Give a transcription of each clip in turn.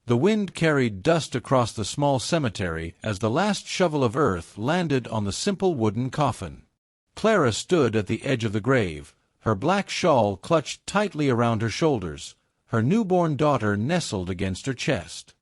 The wind carried dust across the small cemetery as the last shovel of earth landed on the simple wooden coffin. Clara stood at the edge of the grave, her black shawl clutched tightly around her shoulders, her newborn daughter nestled against her chest.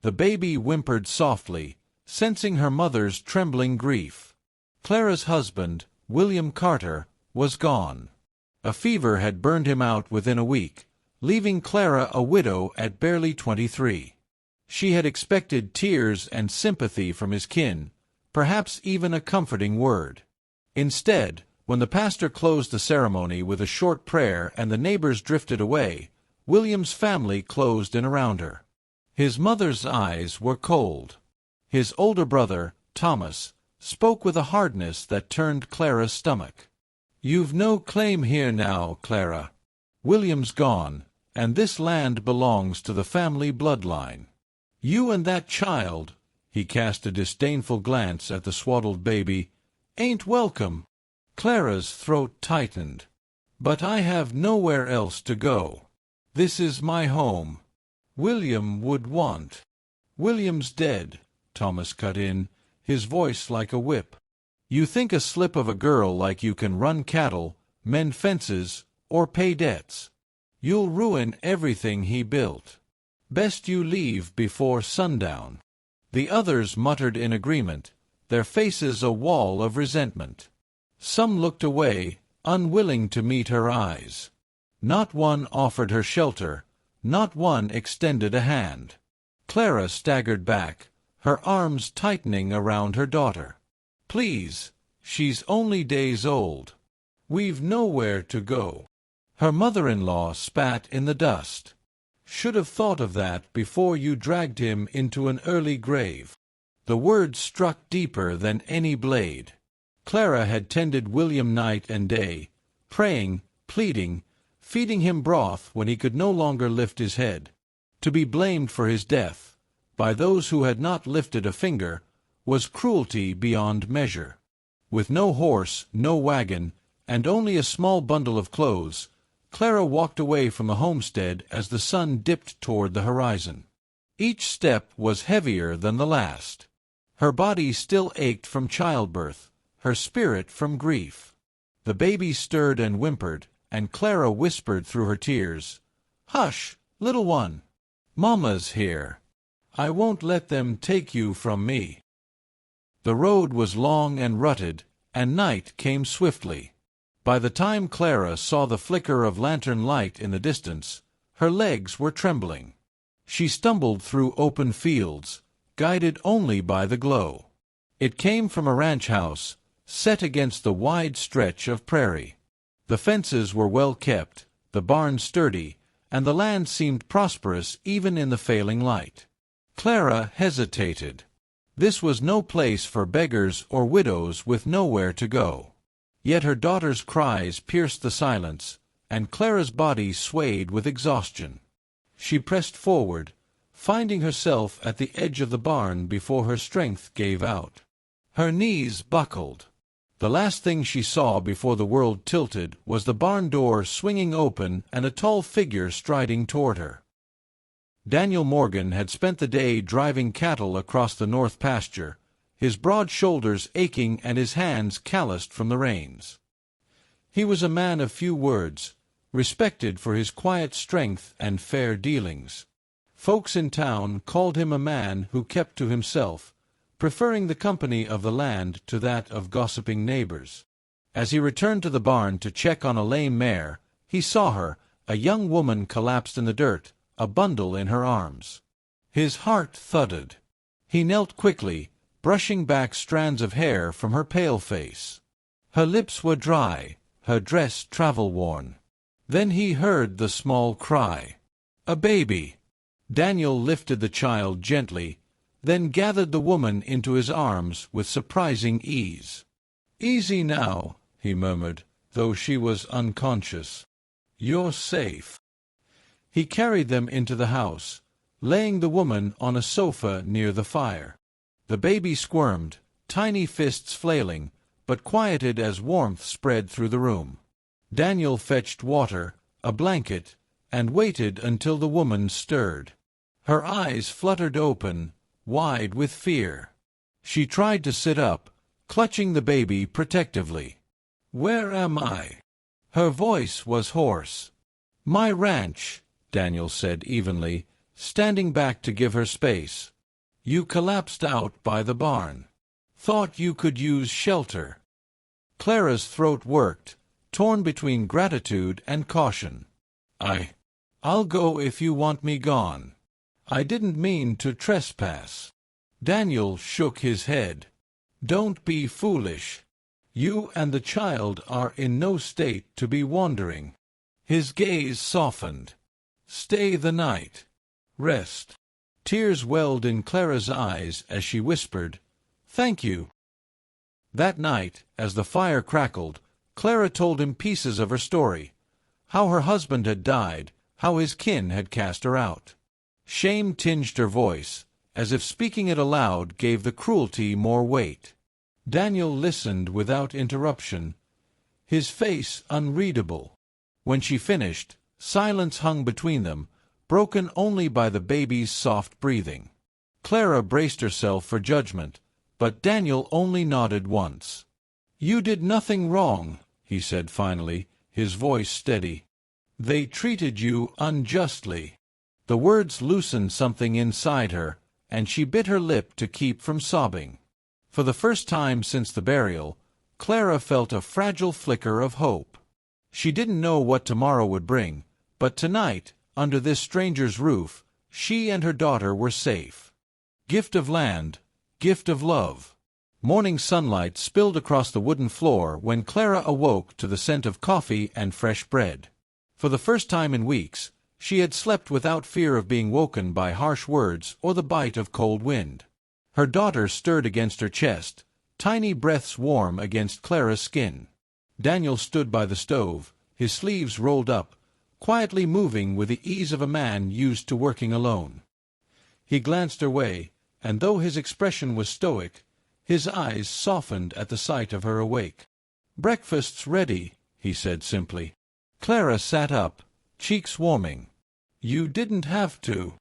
The baby whimpered softly, sensing her mother's trembling grief. Clara's husband, William Carter, was gone. A fever had burned him out within a week, leaving Clara a widow at barely 23. She had expected tears and sympathy from his kin, perhaps even a comforting word. Instead, when the pastor closed the ceremony with a short prayer and the neighbors drifted away, William's family closed in around her. His mother's eyes were cold. His older brother, Thomas, spoke with a hardness that turned Clara's stomach. "You've no claim here now, Clara. William's gone, and this land belongs to the family bloodline. You and that child," he cast a disdainful glance at the swaddled baby, "ain't welcome." Clara's throat tightened. "But I have nowhere else to go. This is my home. William would want—" "William's dead," Thomas cut in, his voice like a whip. "You think a slip of a girl like you can run cattle, mend fences, or pay debts. You'll ruin everything he built. Best you leave before sundown." The others muttered in agreement, their faces a wall of resentment. Some looked away, unwilling to meet her eyes. Not one offered her shelter, not one extended a hand. Clara staggered back, her arms tightening around her daughter. "Please, she's only days old. We've nowhere to go." Her mother-in-law spat in the dust. "Should have thought of that before you dragged him into an early grave." The words struck deeper than any blade. Clara had tended William night and day, praying, pleading, feeding him broth when he could no longer lift his head. To be blamed for his death, by those who had not lifted a finger, was cruelty beyond measure. With no horse, no wagon, and only a small bundle of clothes, Clara walked away from the homestead as the sun dipped toward the horizon. Each step was heavier than the last. Her body still ached from childbirth, her spirit from grief. The baby stirred and whimpered, and Clara whispered through her tears, "Hush, little one. Mama's here. I won't let them take you from me." The road was long and rutted, and night came swiftly. By the time Clara saw the flicker of lantern light in the distance, her legs were trembling. She stumbled through open fields, guided only by the glow. It came from a ranch house, set against the wide stretch of prairie. The fences were well kept, the barns sturdy, and the land seemed prosperous even in the failing light. Clara hesitated. This was no place for beggars or widows with nowhere to go. Yet her daughter's cries pierced the silence, and Clara's body swayed with exhaustion. She pressed forward, finding herself at the edge of the barn before her strength gave out. Her knees buckled. The last thing she saw before the world tilted was the barn door swinging open and a tall figure striding toward her. Daniel Morgan had spent the day driving cattle across the north pasture, his broad shoulders aching and his hands calloused from the reins. He was a man of few words, respected for his quiet strength and fair dealings. Folks in town called him a man who kept to himself, preferring the company of the land to that of gossiping neighbors. As he returned to the barn to check on a lame mare, he saw her, a young woman collapsed in the dirt, a bundle in her arms. His heart thudded. He knelt quickly, brushing back strands of hair from her pale face. Her lips were dry, her dress travel-worn. Then he heard the small cry. A baby. Daniel lifted the child gently, then gathered the woman into his arms with surprising ease. "Easy now," he murmured, though she was unconscious. "You're safe." He carried them into the house, laying the woman on a sofa near the fire. The baby squirmed, tiny fists flailing, but quieted as warmth spread through the room. Daniel fetched water, a blanket, and waited until the woman stirred. Her eyes fluttered open, wide with fear. She tried to sit up, clutching the baby protectively. "Where am I?" Her voice was hoarse. "My ranch," Daniel said evenly, standing back to give her space. "You collapsed out by the barn. Thought you could use shelter." Clara's throat worked, torn between gratitude and caution. I'll go if you want me gone. I didn't mean to trespass." Daniel shook his head. "Don't be foolish. You and the child are in no state to be wandering." His gaze softened. "Stay the night. Rest." Tears welled in Clara's eyes as she whispered, "Thank you." That night, as the fire crackled, Clara told him pieces of her story. How her husband had died, how his kin had cast her out. Shame tinged her voice, as if speaking it aloud gave the cruelty more weight. Daniel listened without interruption, his face unreadable. When she finished, silence hung between them, broken only by the baby's soft breathing. Clara braced herself for judgment, but Daniel only nodded once. "You did nothing wrong," he said finally, his voice steady. "They treated you unjustly." The words loosened something inside her, and she bit her lip to keep from sobbing. For the first time since the burial, Clara felt a fragile flicker of hope. She didn't know what tomorrow would bring, but tonight, under this stranger's roof, she and her daughter were safe. Gift of land, gift of love. Morning sunlight spilled across the wooden floor when Clara awoke to the scent of coffee and fresh bread. For the first time in weeks, she had slept without fear of being woken by harsh words or the bite of cold wind. Her daughter stirred against her chest, tiny breaths warm against Clara's skin. Daniel stood by the stove, his sleeves rolled up, quietly moving with the ease of a man used to working alone. He glanced her way, and though his expression was stoic, his eyes softened at the sight of her awake. "Breakfast's ready," he said simply. Clara sat up, cheeks warming. "You didn't have to."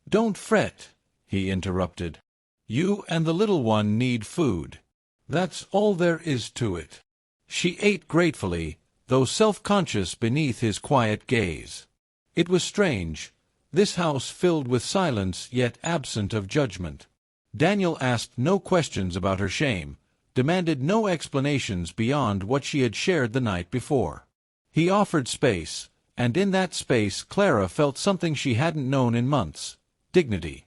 "Don't fret," he interrupted. "You and the little one need food. That's all there is to it." She ate gratefully, though self-conscious beneath his quiet gaze. It was strange, this house filled with silence yet absent of judgment. Daniel asked no questions about her shame, demanded no explanations beyond what she had shared the night before. He offered space, and in that space Clara felt something she hadn't known in months: dignity.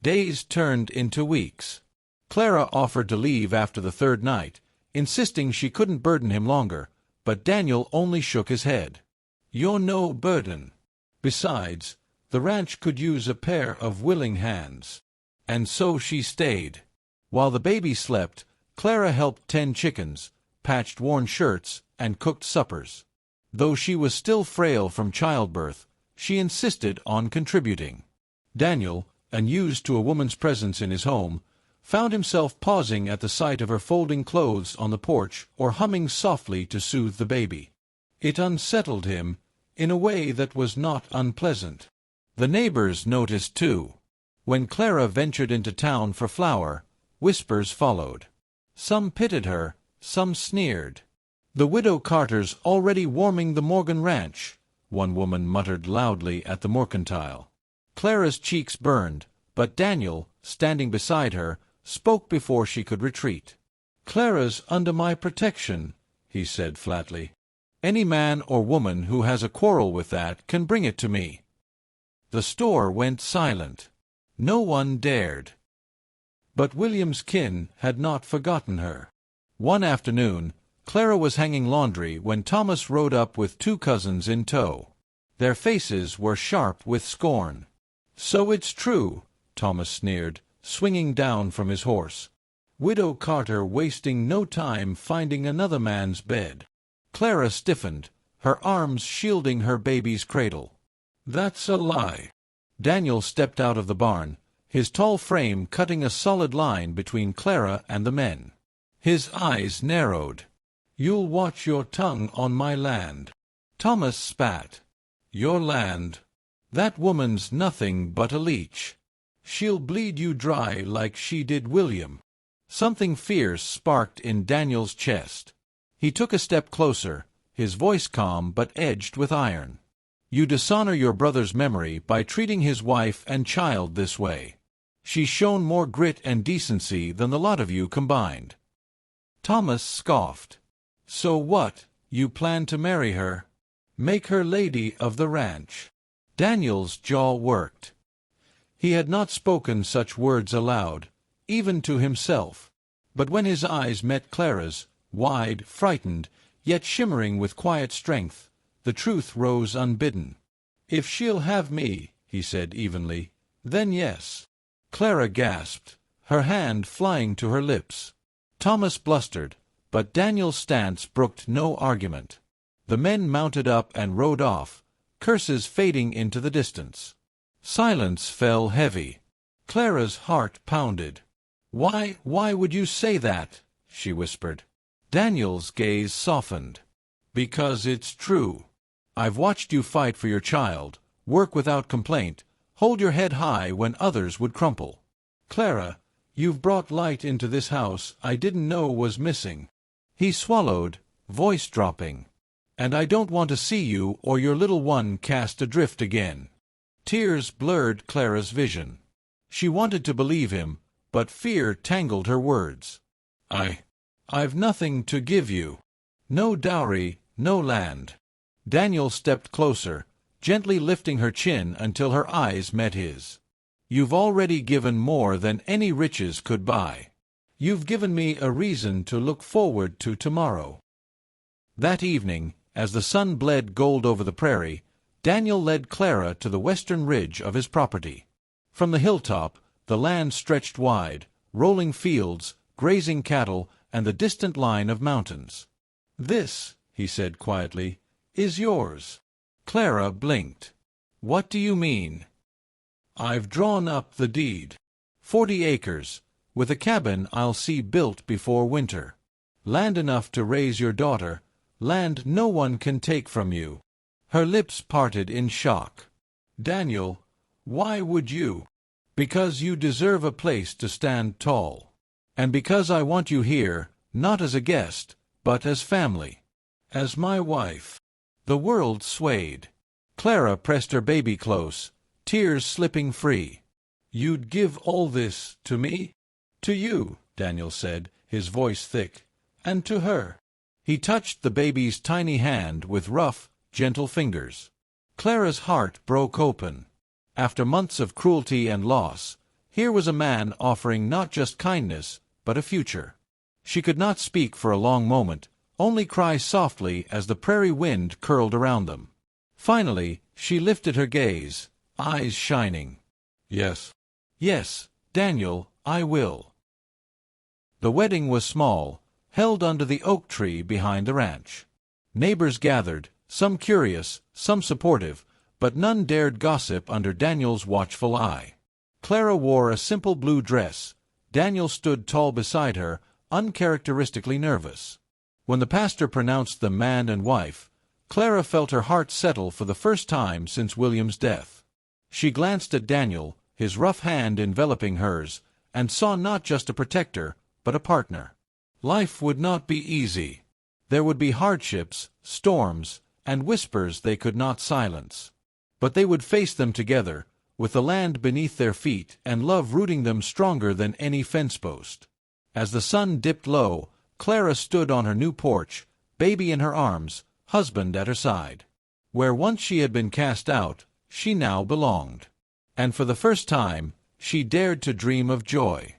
Days turned into weeks. Clara offered to leave after the third night, insisting she couldn't burden him longer, but Daniel only shook his head. "You're no burden. Besides, the ranch could use a pair of willing hands." And so she stayed. While the baby slept, Clara helped tend chickens, patched worn shirts, and cooked suppers. Though she was still frail from childbirth, she insisted on contributing. Daniel, unused to a woman's presence in his home, found himself pausing at the sight of her folding clothes on the porch or humming softly to soothe the baby. It unsettled him in a way that was not unpleasant. The neighbors noticed too. When Clara ventured into town for flour, whispers followed. Some pitied her, some sneered. "The widow Carter's already warming the Morgan ranch," one woman muttered loudly at the mercantile. Clara's cheeks burned, but Daniel, standing beside her, spoke before she could retreat. "Clara's under my protection," he said flatly. "Any man or woman who has a quarrel with that can bring it to me." The store went silent. No one dared. But William's kin had not forgotten her. One afternoon, Clara was hanging laundry when Thomas rode up with two cousins in tow. Their faces were sharp with scorn. "So it's true," Thomas sneered, swinging down from his horse. "Widow Carter wasting no time finding another man's bed." Clara stiffened, her arms shielding her baby's cradle. "That's a lie." Daniel stepped out of the barn, his tall frame cutting a solid line between Clara and the men. His eyes narrowed. "You'll watch your tongue on my land." Thomas spat. "Your land? That woman's nothing but a leech. She'll bleed you dry like she did William." Something fierce sparked in Daniel's chest. He took a step closer, his voice calm but edged with iron. "You dishonor your brother's memory by treating his wife and child this way. She's shown more grit and decency than the lot of you combined." Thomas scoffed. "So what, you plan to marry her? Make her lady of the ranch?" Daniel's jaw worked. He had not spoken such words aloud, even to himself. But when his eyes met Clara's, wide, frightened, yet shimmering with quiet strength, the truth rose unbidden. "If she'll have me," he said evenly, "then yes." Clara gasped, her hand flying to her lips. Thomas blustered, but Daniel's stance brooked no argument. The men mounted up and rode off, curses fading into the distance. Silence fell heavy. Clara's heart pounded. Why would you say that?" she whispered. Daniel's gaze softened. "Because it's true. I've watched you fight for your child, work without complaint, hold your head high when others would crumple. Clara, you've brought light into this house I didn't know was missing." He swallowed, voice dropping. "And I don't want to see you or your little one cast adrift again." Tears blurred Clara's vision. She wanted to believe him, but fear tangled her words. I've nothing to give you. No dowry, no land." Daniel stepped closer, gently lifting her chin until her eyes met his. "You've already given more than any riches could buy. You've given me a reason to look forward to tomorrow." That evening, as the sun bled gold over the prairie, Daniel led Clara to the western ridge of his property. From the hilltop, the land stretched wide, rolling fields, grazing cattle, and the distant line of mountains. "This," he said quietly, "is yours." Clara blinked. "What do you mean?" "I've drawn up the deed. 40 acres, with a cabin I'll see built before winter. Land enough to raise your daughter, land no one can take from you." Her lips parted in shock. "Daniel, why would you?" "Because you deserve a place to stand tall. And because I want you here, not as a guest, but as family. As my wife." The world swayed. Clara pressed her baby close, tears slipping free. "You'd give all this to me?" "To you," Daniel said, his voice thick, "and to her." He touched the baby's tiny hand with rough, gentle fingers. Clara's heart broke open. After months of cruelty and loss, here was a man offering not just kindness, but a future. She could not speak for a long moment, only cry softly as the prairie wind curled around them. Finally, she lifted her gaze, eyes shining. "Yes. Yes, Daniel, I will." The wedding was small, held under the oak tree behind the ranch. Neighbors gathered, some curious, some supportive, but none dared gossip under Daniel's watchful eye. Clara wore a simple blue dress. Daniel stood tall beside her, uncharacteristically nervous. When the pastor pronounced them man and wife, Clara felt her heart settle for the first time since William's death. She glanced at Daniel, his rough hand enveloping hers, and saw not just a protector, but a partner. Life would not be easy. There would be hardships, storms, and whispers they could not silence. But they would face them together, with the land beneath their feet and love rooting them stronger than any fence post. As the sun dipped low, Clara stood on her new porch, baby in her arms, husband at her side. Where once she had been cast out, she now belonged. And for the first time, she dared to dream of joy.